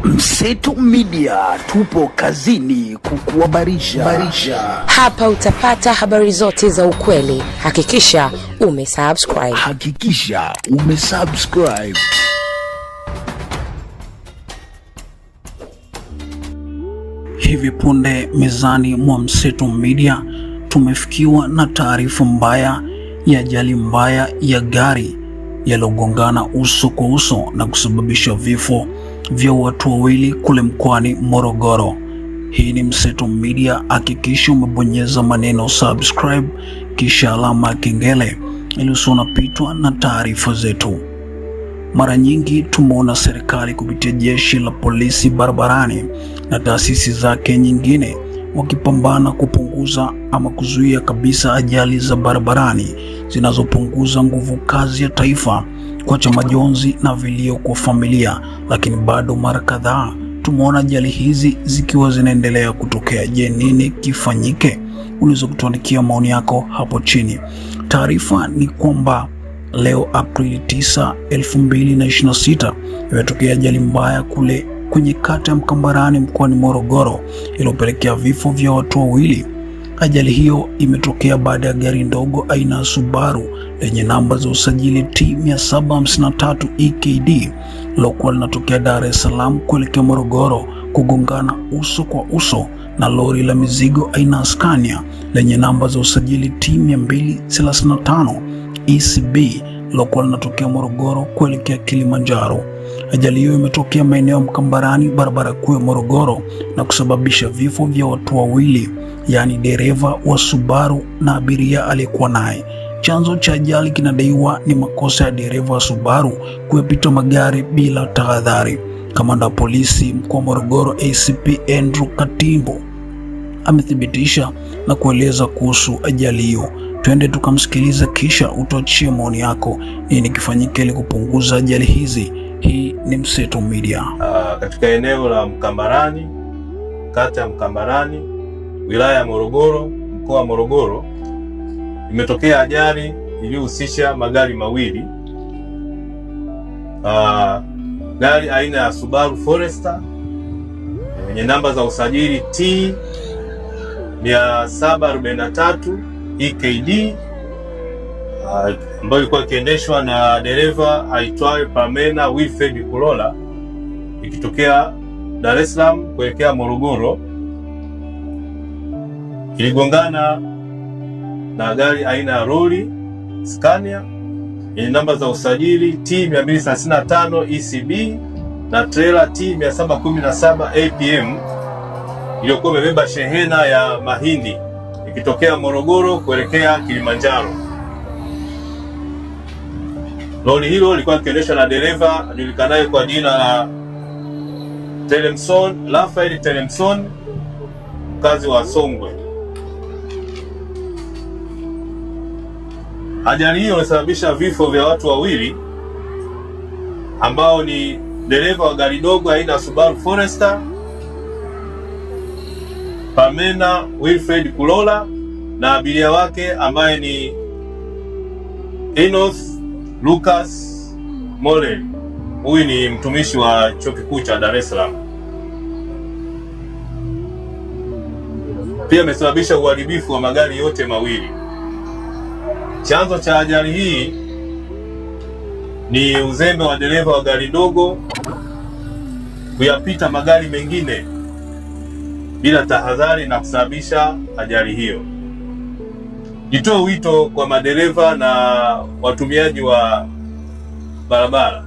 Mseto Media, tupo kazini kukuhabarisha. Hapa utapata habari zote za ukweli. Hakikisha umesubscribe. Hivi punde mezani mwa Mseto Media tumefikiwa na taarifa mbaya ya ajali mbaya ya gari yaliyogongana uso kwa uso na kusababisha vifo vya watu wawili kule mkoani Morogoro. Hii ni Mseto Media, hakikisha umebonyeza maneno subscribe kisha alama ya kengele ili usionapitwa na taarifa zetu. Mara nyingi tumeona serikali kupitia jeshi la polisi barabarani na taasisi zake nyingine wakipambana kupunguza ama kuzuia kabisa ajali za barabarani zinazopunguza nguvu kazi ya taifa, kuacha majonzi na vilio kwa familia, lakini bado mara kadhaa tumeona ajali hizi zikiwa zinaendelea kutokea. Je, nini kifanyike? Unaweza kutuandikia maoni yako hapo chini. Taarifa ni kwamba leo Aprili 9, 2026 imetokea ajali mbaya kule kwenye kata ya Mkambarani mkoani Morogoro iliyopelekea vifo vya watu wawili. Ajali hiyo imetokea baada ya gari ndogo aina ya Subaru lenye namba za usajili T753 EKD lilokuwa linatokea Dar es Salaam kuelekea Morogoro kugongana uso kwa uso na lori la mizigo aina ya Scania lenye namba za usajili T235 ECB lilokuwa linatokea Morogoro kuelekea Kilimanjaro. Ajali hiyo imetokea maeneo ya Mkambarani, barabara kuu ya Morogoro, na kusababisha vifo vya watu wawili, yaani dereva wa Subaru na abiria aliyekuwa naye. Chanzo cha ajali kinadaiwa ni makosa ya dereva wa Subaru kuyapita magari bila tahadhari. Kamanda wa polisi mkoa wa Morogoro ACP Andrew Katimbo amethibitisha na kueleza kuhusu ajali hiyo. Twende tukamsikiliza kisha utuachie maoni yako. Nini kifanyike ili kupunguza ajali hizi? Hii ni Mseto Media. Katika eneo la Mkambarani, kata ya Mkambarani, wilaya ya Morogoro, mkoa wa Morogoro, imetokea ajali iliyohusisha magari mawili. Gari aina ya Subaru Forester yenye namba za usajili T743 EKD ambayo ilikuwa ikiendeshwa na dereva aitwaye Pamela Wilfred Kulola ikitokea Dar es Salaam kuelekea Morogoro, iligongana na gari aina ya lori Scania yenye namba za usajili T235 ECB na trailer T717 APM iliyokuwa imebeba shehena ya mahindi ikitokea Morogoro kuelekea Kilimanjaro. Lori hilo lilikuwa likiendeshwa na dereva ajulikanaye kwa jina la Rafael Telemson, mkazi wa Songwe. Ajali hiyo ilisababisha vifo vya watu wawili ambao ni dereva wa gari dogo aina ya Subaru Forester Pamela Wilfred Kulola na abiria wake ambaye ni Enoch Lucas Mole. Huyu ni mtumishi wa chuo kikuu cha Dar es Salaam. Pia amesababisha uharibifu wa magari yote mawili. Chanzo cha ajali hii ni uzembe wa dereva wa gari dogo kuyapita magari mengine bila tahadhari na kusababisha ajali hiyo. Nitoe wito kwa madereva na watumiaji wa barabara,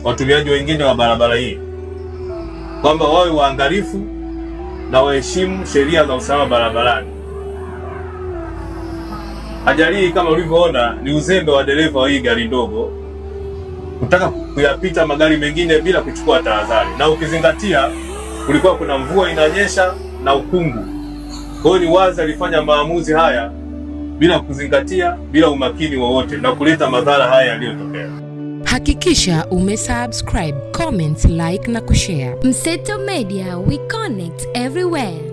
watumiaji wengine wa barabara hii, kwamba wawe waangalifu na waheshimu sheria za usalama barabarani. Ajali hii kama ulivyoona ni uzembe wa dereva wa hii gari ndogo kutaka kuyapita magari mengine bila kuchukua tahadhari, na ukizingatia kulikuwa kuna mvua inanyesha na ukungu. Kwa hiyo ni wazi alifanya maamuzi haya bila kuzingatia, bila umakini wowote, na kuleta madhara haya yaliyotokea. Hakikisha umesubscribe, comment, like na kushare. Mseto Media, we connect everywhere.